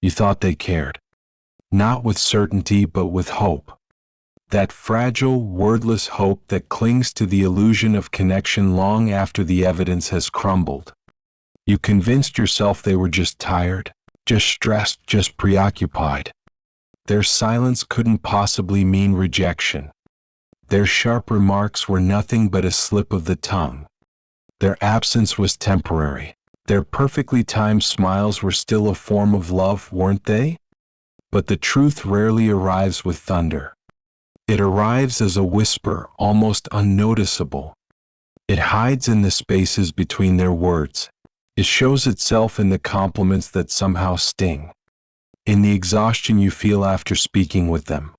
You thought they cared. Not with certainty, but with hope. That fragile, wordless hope that clings to the illusion of connection long after the evidence has crumbled. You convinced yourself they were just tired, just stressed, just preoccupied. Their silence couldn't possibly mean rejection. Their sharp remarks were nothing but a slip of the tongue. Their absence was temporary. Their perfectly timed smiles were still a form of love, weren't they? But the truth rarely arrives with thunder. It arrives as a whisper, almost unnoticeable. It hides in the spaces between their words. It shows itself in the compliments that somehow sting, in the exhaustion you feel after speaking with them,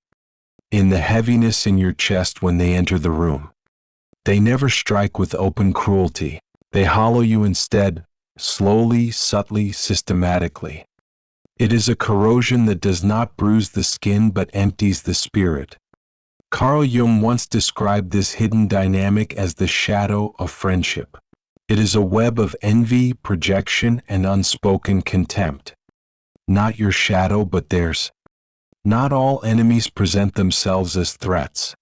in the heaviness in your chest when they enter the room. They never strike with open cruelty. They hollow you instead, slowly, subtly, systematically. It is a corrosion that does not bruise the skin but empties the spirit. Carl Jung once described this hidden dynamic as the shadow of friendship. It is a web of envy, projection, and unspoken contempt. Not your shadow, but theirs. Not all enemies present themselves as threats.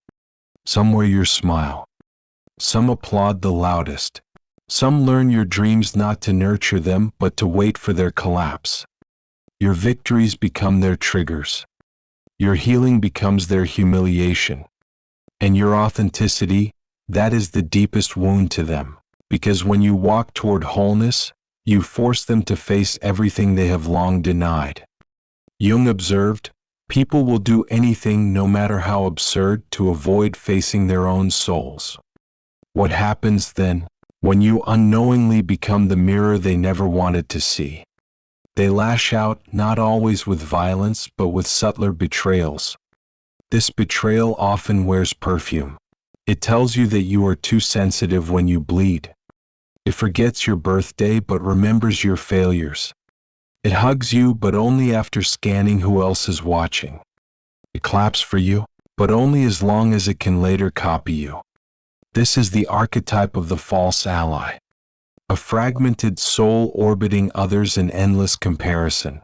Some wear your smile. Some applaud the loudest. Some learn your dreams not to nurture them, but to wait for their collapse. Your victories become their triggers. Your healing becomes their humiliation. And your authenticity, that is the deepest wound to them. Because when you walk toward wholeness, you force them to face everything they have long denied. Jung observed, people will do anything, no matter how absurd, to avoid facing their own souls. What happens then, when you unknowingly become the mirror they never wanted to see? They lash out, not always with violence, but with subtler betrayals. This betrayal often wears perfume. It tells you that you are too sensitive when you bleed. It forgets your birthday but remembers your failures. It hugs you but only after scanning who else is watching. It claps for you, but only as long as it can later copy you. This is the archetype of the false ally. A fragmented soul orbiting others in endless comparison.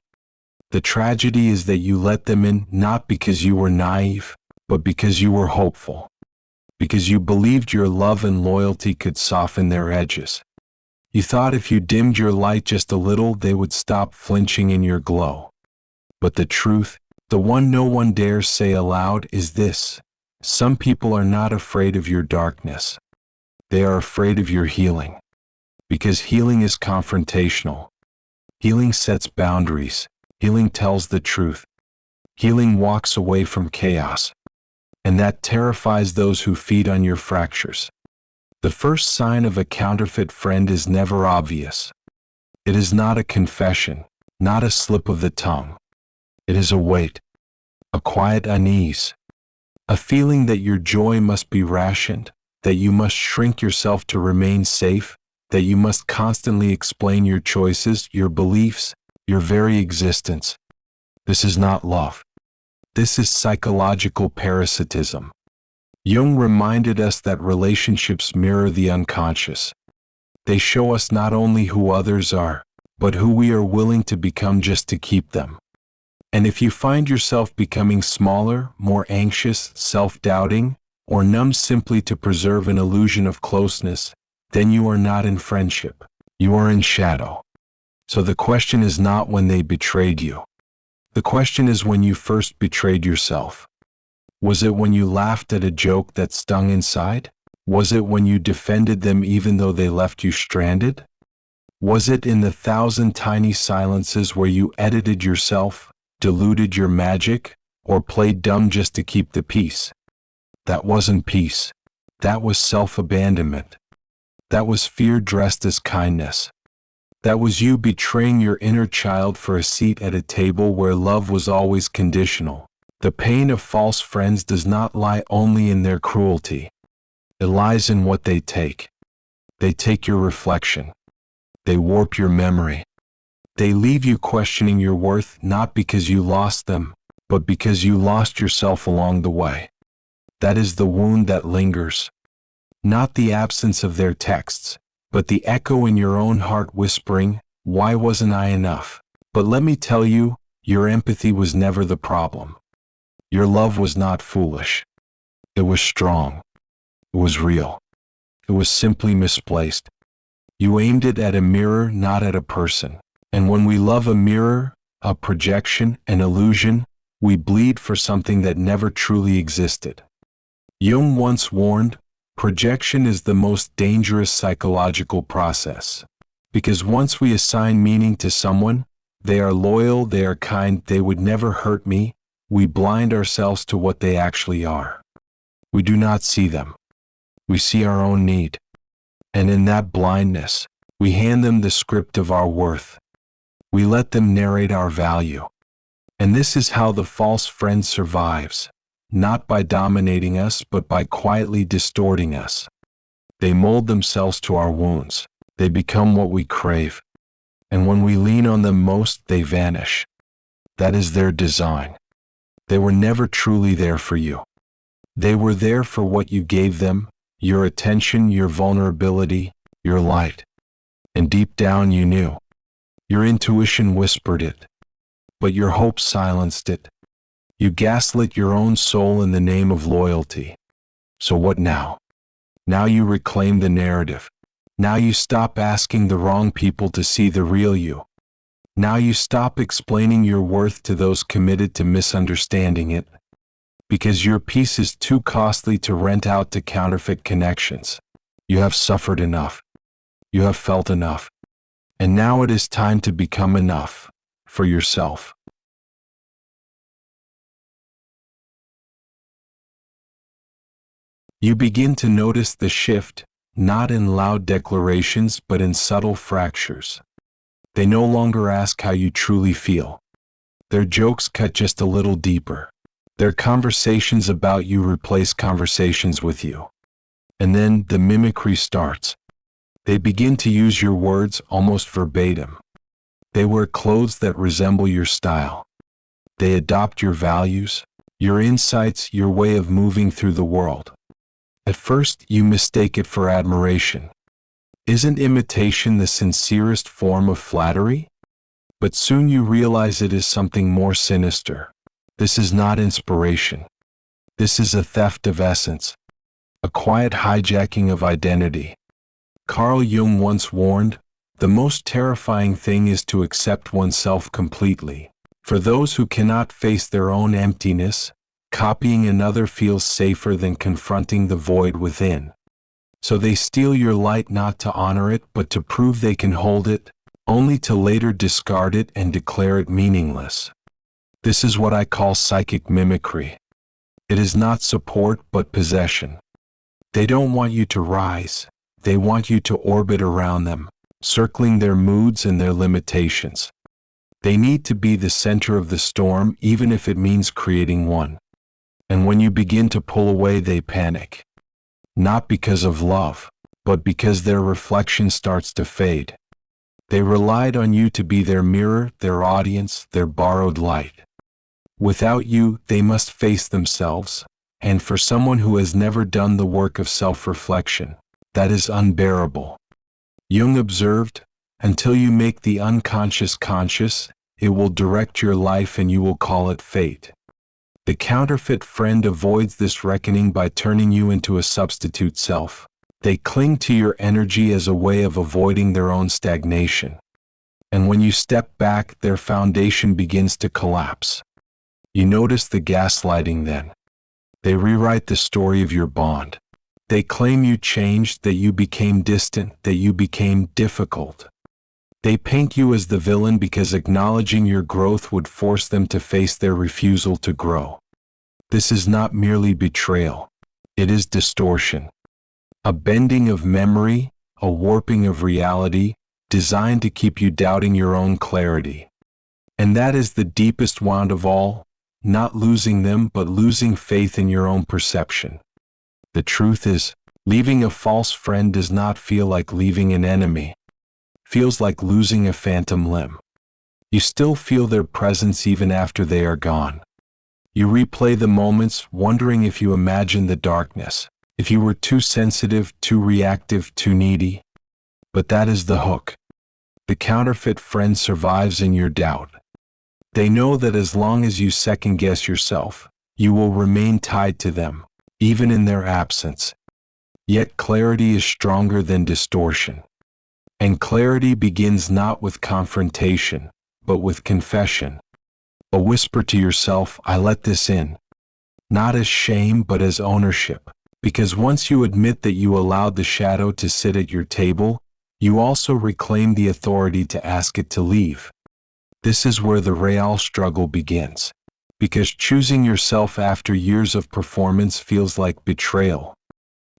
The tragedy is that you let them in not because you were naive, but because you were hopeful. Because you believed your love and loyalty could soften their edges. You thought if you dimmed your light just a little, they would stop flinching in your glow. But the truth, the one no one dares say aloud, is this: some people are not afraid of your darkness. They are afraid of your healing. Because healing is confrontational. Healing sets boundaries. Healing tells the truth. Healing walks away from chaos. And that terrifies those who feed on your fractures. The first sign of a counterfeit friend is never obvious. It is not a confession, not a slip of the tongue. It is a weight, a quiet unease, a feeling that your joy must be rationed, that you must shrink yourself to remain safe, that you must constantly explain your choices, your beliefs, your very existence. This is not love. This is psychological parasitism. Jung reminded us that relationships mirror the unconscious. They show us not only who others are, but who we are willing to become just to keep them. And if you find yourself becoming smaller, more anxious, self-doubting, or numb simply to preserve an illusion of closeness, then you are not in friendship. You are in shadow. So the question is not when they betrayed you. The question is when you first betrayed yourself. Was it when you laughed at a joke that stung inside? Was it when you defended them even though they left you stranded? Was it in the 1,000 tiny silences where you edited yourself, diluted your magic, or played dumb just to keep the peace? That wasn't peace. That was self-abandonment. That was fear dressed as kindness. That was you betraying your inner child for a seat at a table where love was always conditional. The pain of false friends does not lie only in their cruelty. It lies in what they take. They take your reflection. They warp your memory. They leave you questioning your worth not because you lost them, but because you lost yourself along the way. That is the wound that lingers. Not the absence of their texts, but the echo in your own heart whispering, "Why wasn't I enough?" But let me tell you, Your empathy was never the problem. Your love was not foolish. It was strong. It was real. It was simply misplaced. You aimed it at a mirror, not at a person. And when we love a mirror, a projection, an illusion, we bleed for something that never truly existed. Jung once warned, projection is the most dangerous psychological process. Because once we assign meaning to someone, they are loyal, they are kind, they would never hurt me, we blind ourselves to what they actually are. We do not see them. We see our own need. And in that blindness, we hand them the script of our worth. We let them narrate our value. And this is how the false friend survives, not by dominating us, but by quietly distorting us. They mold themselves to our wounds. They become what we crave. And when we lean on them most, they vanish. That is their design. They were never truly there for you. They were there for what you gave them, your attention, your vulnerability, your light. And deep down you knew. Your intuition whispered it, but your hope silenced it. You gaslit your own soul in the name of loyalty. So what now? Now you reclaim the narrative. Now you stop asking the wrong people to see the real you. Now you stop explaining your worth to those committed to misunderstanding it. Because your peace is too costly to rent out to counterfeit connections. You have suffered enough. You have felt enough. And now it is time to become enough for yourself. You begin to notice the shift, not in loud declarations but in subtle fractures. They no longer ask how you truly feel. Their jokes cut just a little deeper. Their conversations about you replace conversations with you. And then the mimicry starts. They begin to use your words almost verbatim. They wear clothes that resemble your style. They adopt your values, your insights, your way of moving through the world. At first, you mistake it for admiration. Isn't imitation the sincerest form of flattery? But soon you realize it is something more sinister. This is not inspiration. This is a theft of essence, a quiet hijacking of identity. Carl Jung once warned, the most terrifying thing is to accept oneself completely. For those who cannot face their own emptiness, copying another feels safer than confronting the void within. So they steal your light not to honor it but to prove they can hold it, only to later discard it and declare it meaningless. This is what I call psychic mimicry. It is not support but possession. They don't want you to rise. They want you to orbit around them, circling their moods and their limitations. They need to be the center of the storm even if it means creating one. And when you begin to pull away, they panic. Not because of love, but because their reflection starts to fade. They relied on you to be their mirror, their audience, their borrowed light. Without you, they must face themselves, and for someone who has never done the work of self-reflection, that is unbearable. Jung observed, until you make the unconscious conscious, it will direct your life and you will call it fate. The counterfeit friend avoids this reckoning by turning you into a substitute self. They cling to your energy as a way of avoiding their own stagnation. And when you step back, their foundation begins to collapse. You notice the gaslighting then. They rewrite the story of your bond. They claim you changed, that you became distant, that you became difficult. They paint you as the villain because acknowledging your growth would force them to face their refusal to grow. This is not merely betrayal. It is distortion. A bending of memory, a warping of reality, designed to keep you doubting your own clarity. And that is the deepest wound of all, not losing them but losing faith in your own perception. The truth is, leaving a false friend does not feel like leaving an enemy. Feels like losing a phantom limb. You still feel their presence even after they are gone. You replay the moments, wondering if you imagined the darkness, if you were too sensitive, too reactive, too needy. But that is the hook. The counterfeit friend survives in your doubt. They know that as long as you second-guess yourself, you will remain tied to them, even in their absence. Yet clarity is stronger than distortion. And clarity begins not with confrontation, but with confession. A whisper to yourself, I let this in. Not as shame, but as ownership. Because once you admit that you allowed the shadow to sit at your table, you also reclaim the authority to ask it to leave. This is where the real struggle begins. Because choosing yourself after years of performance feels like betrayal.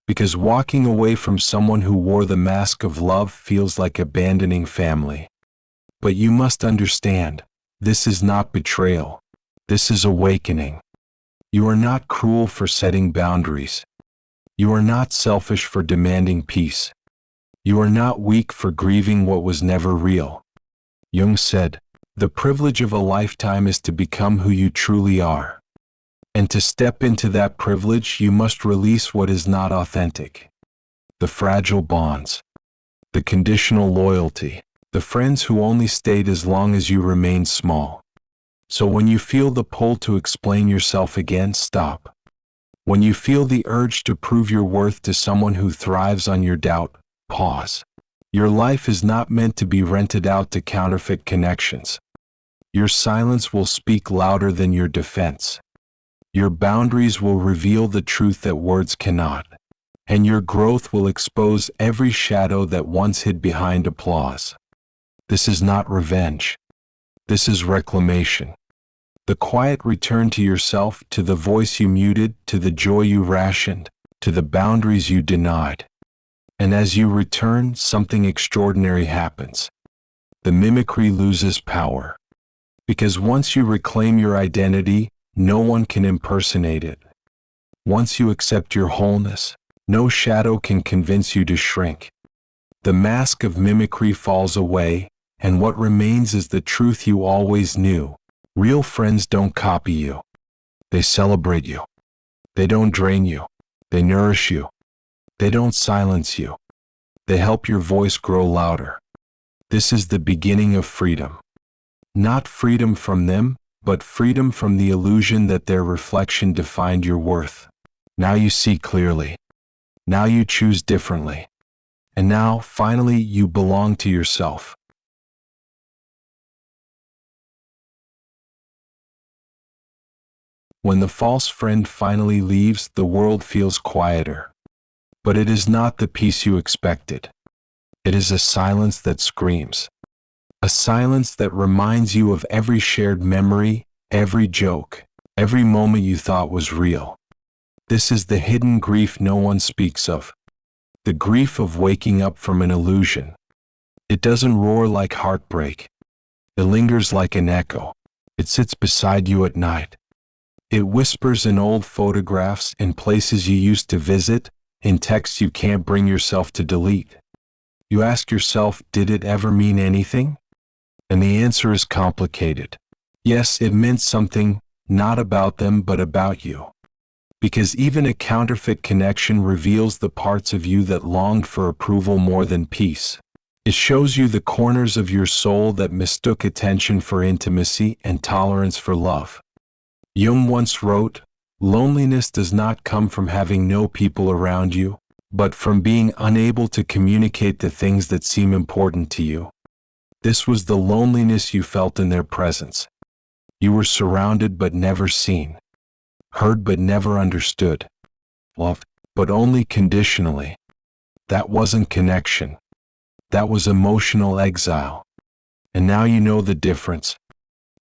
Because walking away from someone who wore the mask of love feels like abandoning family. But you must understand, this is not betrayal. This is awakening. You are not cruel for setting boundaries. You are not selfish for demanding peace. You are not weak for grieving what was never real. Jung said, the privilege of a lifetime is to become who you truly are. And to step into that privilege, you must release what is not authentic. The fragile bonds. The conditional loyalty. The friends who only stayed as long as you remained small. So when you feel the pull to explain yourself again, stop. When you feel the urge to prove your worth to someone who thrives on your doubt, pause. Your life is not meant to be rented out to counterfeit connections. Your silence will speak louder than your defense. Your boundaries will reveal the truth that words cannot. And your growth will expose every shadow that once hid behind applause. This is not revenge. This is reclamation. The quiet return to yourself, to the voice you muted, to the joy you rationed, to the boundaries you denied. And as you return, something extraordinary happens. The mimicry loses power. Because once you reclaim your identity, no one can impersonate it. Once you accept your wholeness, no shadow can convince you to shrink. The mask of mimicry falls away, and what remains is the truth you always knew. Real friends don't copy you. They celebrate you. They don't drain you. They nourish you. They don't silence you. They help your voice grow louder. This is the beginning of freedom. Not freedom from them, but freedom from the illusion that their reflection defined your worth. Now you see clearly. Now you choose differently. And now, finally, you belong to yourself. When the false friend finally leaves, the world feels quieter. But it is not the peace you expected. It is a silence that screams. A silence that reminds you of every shared memory, every joke, every moment you thought was real. This is the hidden grief no one speaks of. The grief of waking up from an illusion. It doesn't roar like heartbreak. It lingers like an echo. It sits beside you at night. It whispers in old photographs, in places you used to visit, in texts you can't bring yourself to delete. You ask yourself, did it ever mean anything? And the answer is complicated. Yes, it meant something, not about them, but about you. Because even a counterfeit connection reveals the parts of you that longed for approval more than peace. It shows you the corners of your soul that mistook attention for intimacy and tolerance for love. Jung once wrote, loneliness does not come from having no people around you, but from being unable to communicate the things that seem important to you. This was the loneliness you felt in their presence. You were surrounded but never seen, heard but never understood, loved but only conditionally. That wasn't connection. That was emotional exile. And now you know the difference.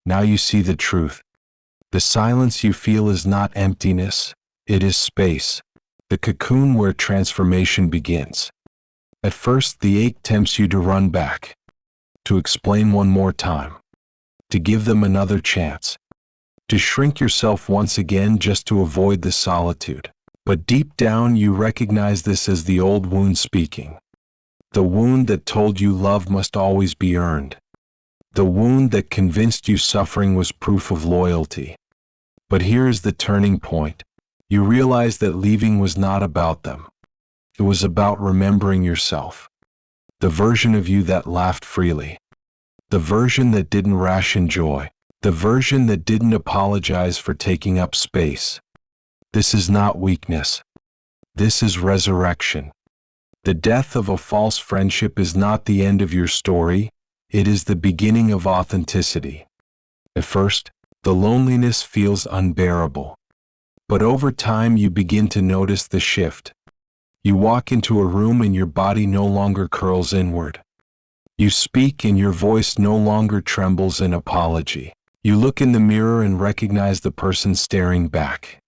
Now you see the truth. The silence you feel is not emptiness, it is space, the cocoon where transformation begins. At first, the ache tempts you to run back, to explain one more time, to give them another chance, to shrink yourself once again just to avoid the solitude. But deep down, you recognize this as the old wound speaking. The wound that told you love must always be earned. The wound that convinced you suffering was proof of loyalty. But here is the turning point. You realize that leaving was not about them. It was about remembering yourself. The version of you that laughed freely. The version that didn't ration joy. The version that didn't apologize for taking up space. This is not weakness. This is resurrection. The death of a false friendship is not the end of your story, it is the beginning of authenticity. At first, the loneliness feels unbearable. But over time you begin to notice the shift. You walk into a room and your body no longer curls inward. You speak and your voice no longer trembles in apology. You look in the mirror and recognize the person staring back.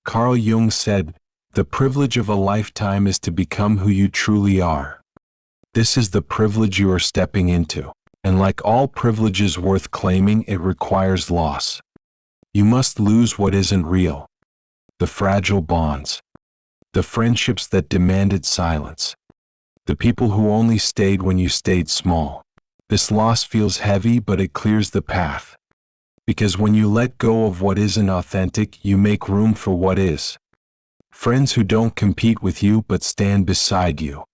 Carl Jung said, "The privilege of a lifetime is to become who you truly are." This is the privilege you are stepping into, and like all privileges worth claiming, it requires loss. You must lose what isn't real. The fragile bonds. The friendships that demanded silence. The people who only stayed when you stayed small. This loss feels heavy, but it clears the path. Because when you let go of what isn't authentic, you make room for what is. Friends who don't compete with you but stand beside you.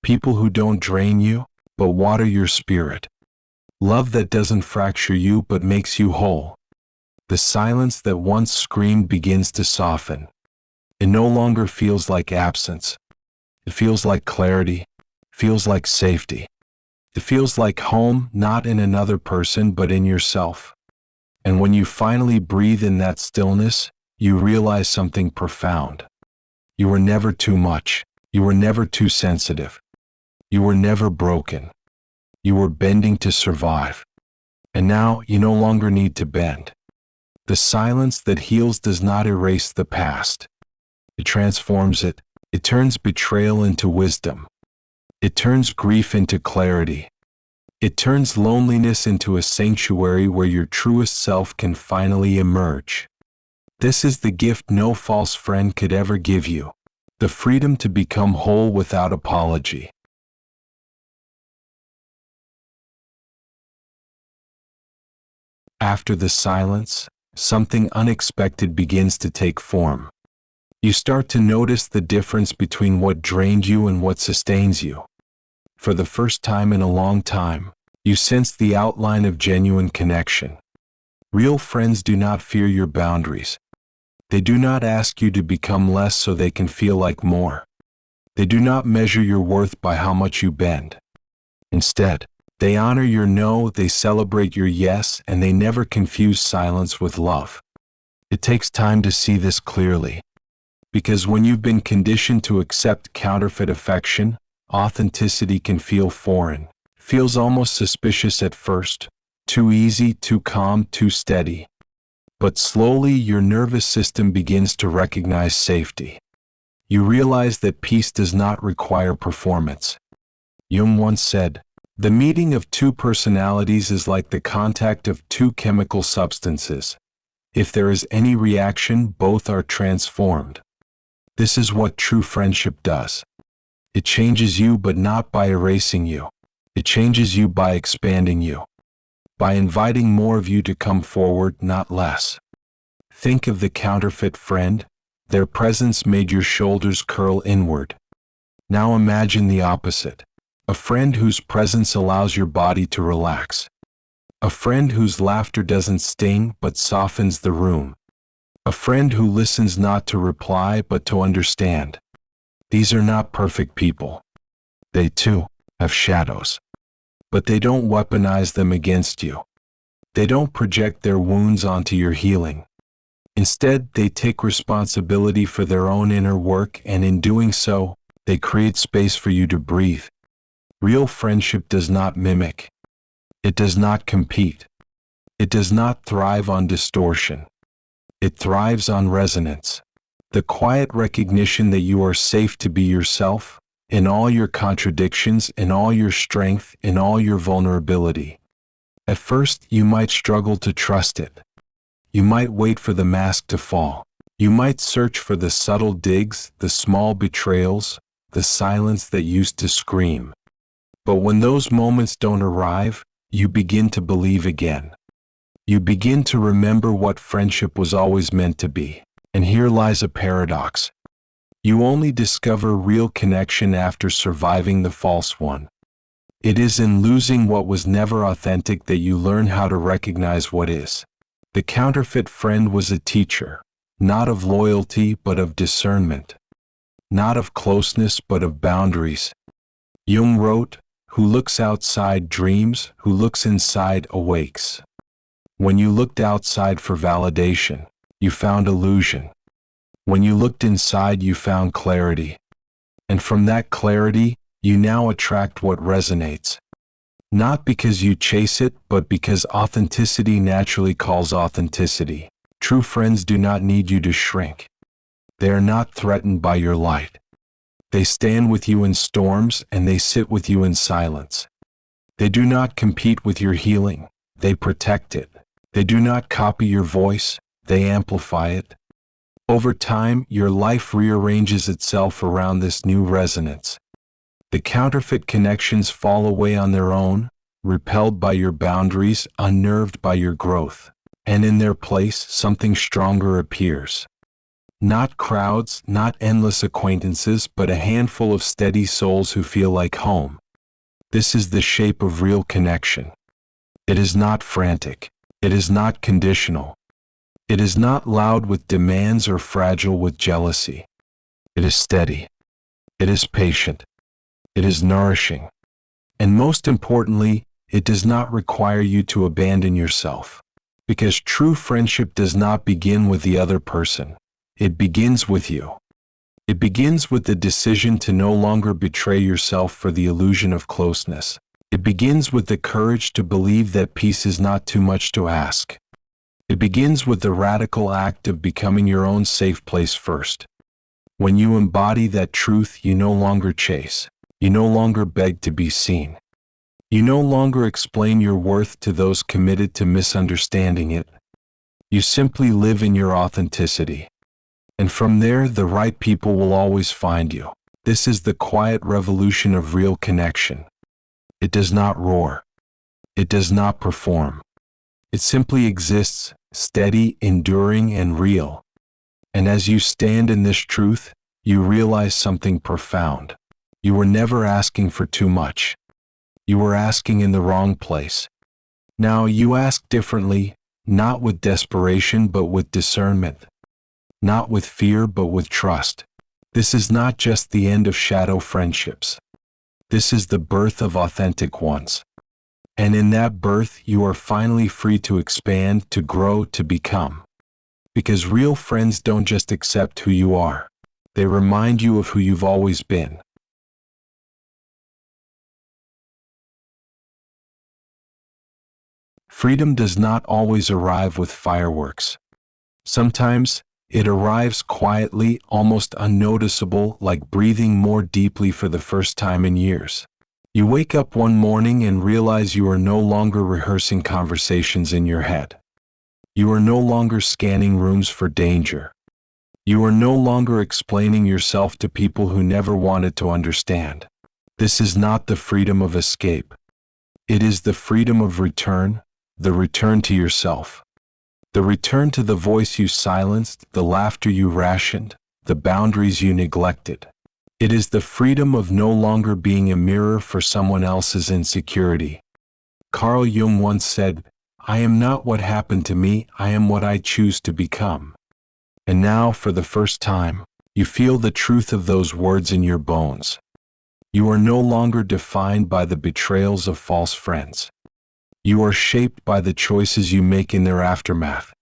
People who don't drain you, but water your spirit. Love that doesn't fracture you but makes you whole. The silence that once screamed begins to soften. It no longer feels like absence. It feels like clarity. Feels like safety. It feels like home, not in another person but in yourself. And when you finally breathe in that stillness, you realize something profound. You were never too much. You were never too sensitive. You were never broken. You were bending to survive. And now you no longer need to bend. The silence that heals does not erase the past. It transforms it. It turns betrayal into wisdom. It turns grief into clarity. It turns loneliness into a sanctuary where your truest self can finally emerge. This is the gift no false friend could ever give you. The freedom to become whole without apology. After the silence, something unexpected begins to take form. You start to notice the difference between what drained you and what sustains you. For the first time in a long time, you sense the outline of genuine connection. Real friends do not fear your boundaries. They do not ask you to become less so they can feel like more. They do not measure your worth by how much you bend. Instead, they honor your no, they celebrate your yes, and they never confuse silence with love. It takes time to see this clearly. Because when you've been conditioned to accept counterfeit affection, authenticity can feel foreign, feels almost suspicious at first, too easy, too calm, too steady. But slowly your nervous system begins to recognize safety. You realize that peace does not require performance. Jung once said, "The meeting of two personalities is like the contact of two chemical substances. If there is any reaction, both are transformed." This is what true friendship does. It changes you, but not by erasing you. It changes you by expanding you. By inviting more of you to come forward, not less. Think of the counterfeit friend. Their presence made your shoulders curl inward. Now imagine the opposite. A friend whose presence allows your body to relax. A friend whose laughter doesn't sting but softens the room. A friend who listens not to reply but to understand. These are not perfect people. They too have shadows. But they don't weaponize them against you. They don't project their wounds onto your healing. Instead, they take responsibility for their own inner work, and in doing so, they create space for you to breathe. Real friendship does not mimic. It does not compete. It does not thrive on distortion. It thrives on resonance. The quiet recognition that you are safe to be yourself, in all your contradictions, in all your strength, in all your vulnerability. At first, you might struggle to trust it. You might wait for the mask to fall. You might search for the subtle digs, the small betrayals, the silence that used to scream. But when those moments don't arrive, you begin to believe again. You begin to remember what friendship was always meant to be. And here lies a paradox. You only discover real connection after surviving the false one. It is in losing what was never authentic that you learn how to recognize what is. The counterfeit friend was a teacher, not of loyalty but of discernment, not of closeness but of boundaries. Jung wrote, "Who looks outside dreams, who looks inside awakes." When you looked outside for validation, you found illusion. When you looked inside, you found clarity. And from that clarity, you now attract what resonates. Not because you chase it, but because authenticity naturally calls authenticity. True friends do not need you to shrink. They are not threatened by your light. They stand with you in storms, and they sit with you in silence. They do not compete with your healing, they protect it. They do not copy your voice, they amplify it. Over time, your life rearranges itself around this new resonance. The counterfeit connections fall away on their own, repelled by your boundaries, unnerved by your growth. And in their place, something stronger appears. Not crowds, not endless acquaintances, but a handful of steady souls who feel like home. This is the shape of real connection. It is not frantic. It is not conditional. It is not loud with demands or fragile with jealousy. It is steady. It is patient. It is nourishing. And most importantly, it does not require you to abandon yourself. Because true friendship does not begin with the other person. It begins with you. It begins with the decision to no longer betray yourself for the illusion of closeness. It begins with the courage to believe that peace is not too much to ask. It begins with the radical act of becoming your own safe place first. When you embody that truth, you no longer chase. You no longer beg to be seen. You no longer explain your worth to those committed to misunderstanding it. You simply live in your authenticity. And from there, the right people will always find you. This is the quiet revolution of real connection. It does not roar. It does not perform. It simply exists, steady, enduring, and real. And as you stand in this truth, you realize something profound. You were never asking for too much. You were asking in the wrong place. Now you ask differently, not with desperation but with discernment. Not with fear but with trust. This is not just the end of shadow friendships. This is the birth of authentic ones. And in that birth, you are finally free to expand, to grow, to become. Because real friends don't just accept who you are. They remind you of who you've always been. Freedom does not always arrive with fireworks. Sometimes, it arrives quietly, almost unnoticeable, like breathing more deeply for the first time in years. You wake up one morning and realize you are no longer rehearsing conversations in your head. You are no longer scanning rooms for danger. You are no longer explaining yourself to people who never wanted to understand. This is not the freedom of escape. It is the freedom of return, the return to yourself. The return to the voice you silenced, the laughter you rationed, the boundaries you neglected. It is the freedom of no longer being a mirror for someone else's insecurity. Carl Jung once said, "I am not what happened to me, I am what I choose to become." And now, for the first time, you feel the truth of those words in your bones. You are no longer defined by the betrayals of false friends. You are shaped by the choices you make in their aftermath.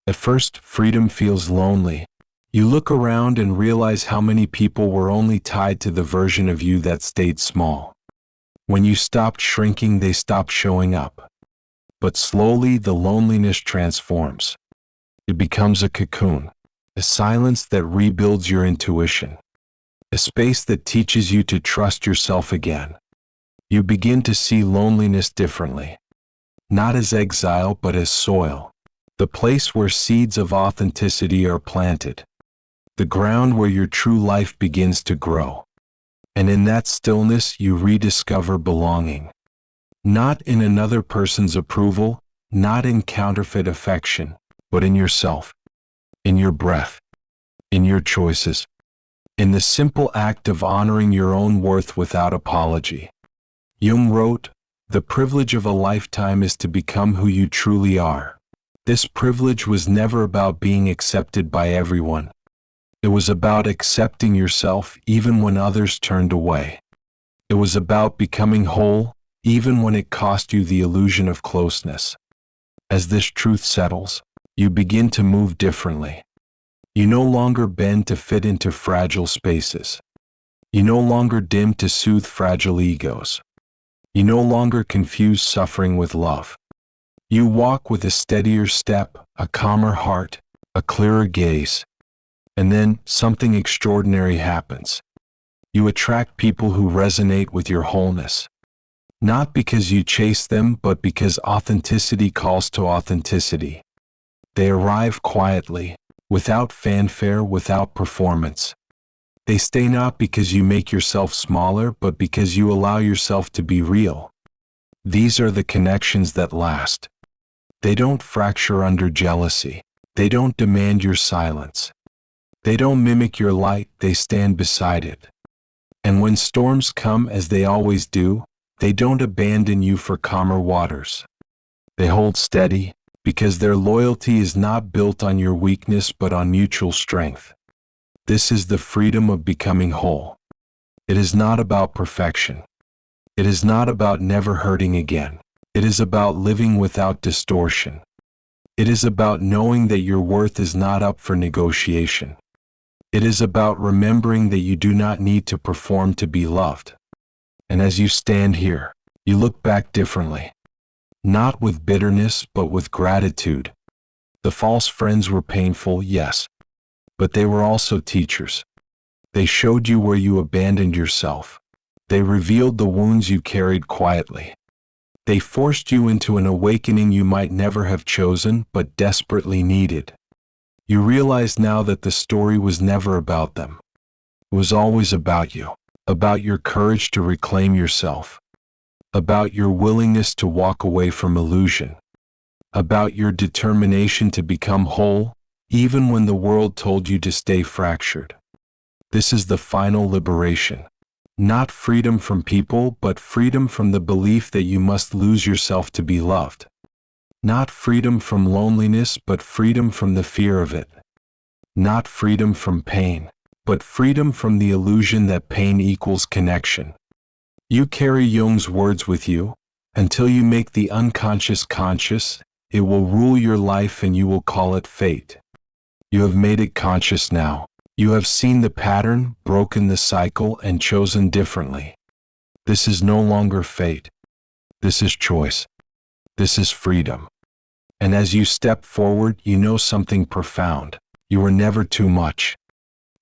At first, freedom feels lonely. You look around and realize how many people were only tied to the version of you that stayed small. When you stopped shrinking, they stopped showing up. But slowly, the loneliness transforms. It becomes a cocoon, a silence that rebuilds your intuition, a space that teaches you to trust yourself again. You begin to see loneliness differently. Not as exile but as soil, the place where seeds of authenticity are planted, the ground where your true life begins to grow. And in that stillness you rediscover belonging. Not in another person's approval, not in counterfeit affection, but in yourself, in your breath, in your choices, in the simple act of honoring your own worth without apology. Jung wrote, "The privilege of a lifetime is to become who you truly are." This privilege was never about being accepted by everyone. It was about accepting yourself even when others turned away. It was about becoming whole, even when it cost you the illusion of closeness. As this truth settles, you begin to move differently. You no longer bend to fit into fragile spaces. You no longer dim to soothe fragile egos. You no longer confuse suffering with love. You walk with a steadier step, a calmer heart, a clearer gaze. And then something extraordinary happens. You attract people who resonate with your wholeness. Not because you chase them, but because authenticity calls to authenticity. They arrive quietly, without fanfare, without performance. They stay not because you make yourself smaller, but because you allow yourself to be real. These are the connections that last. They don't fracture under jealousy. They don't demand your silence. They don't mimic your light, they stand beside it. And when storms come, as they always do, they don't abandon you for calmer waters. They hold steady, because their loyalty is not built on your weakness but on mutual strength. This is the freedom of becoming whole. It is not about perfection. It is not about never hurting again. It is about living without distortion. It is about knowing that your worth is not up for negotiation. It is about remembering that you do not need to perform to be loved. And as you stand here, you look back differently. Not with bitterness, but with gratitude. The false friends were painful, yes, but they were also teachers. They showed you where you abandoned yourself. They revealed the wounds you carried quietly. They forced you into an awakening you might never have chosen, but desperately needed. You realize now that the story was never about them. It was always about you, about your courage to reclaim yourself, about your willingness to walk away from illusion, about your determination to become whole, even when the world told you to stay fractured. This is the final liberation. Not freedom from people, but freedom from the belief that you must lose yourself to be loved. Not freedom from loneliness, but freedom from the fear of it. Not freedom from pain, but freedom from the illusion that pain equals connection. You carry Jung's words with you. Until you make the unconscious conscious, it will rule your life and you will call it fate. You have made it conscious now. You have seen the pattern, broken the cycle, and chosen differently. This is no longer fate. This is choice. This is freedom. And as you step forward, you know something profound. You were never too much.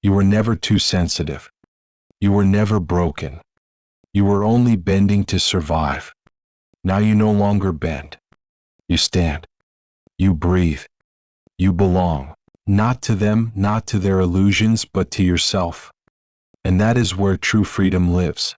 You were never too sensitive. You were never broken. You were only bending to survive. Now you no longer bend. You stand. You breathe. You belong. Not to them, not to their illusions, but to yourself. And that is where true freedom lives.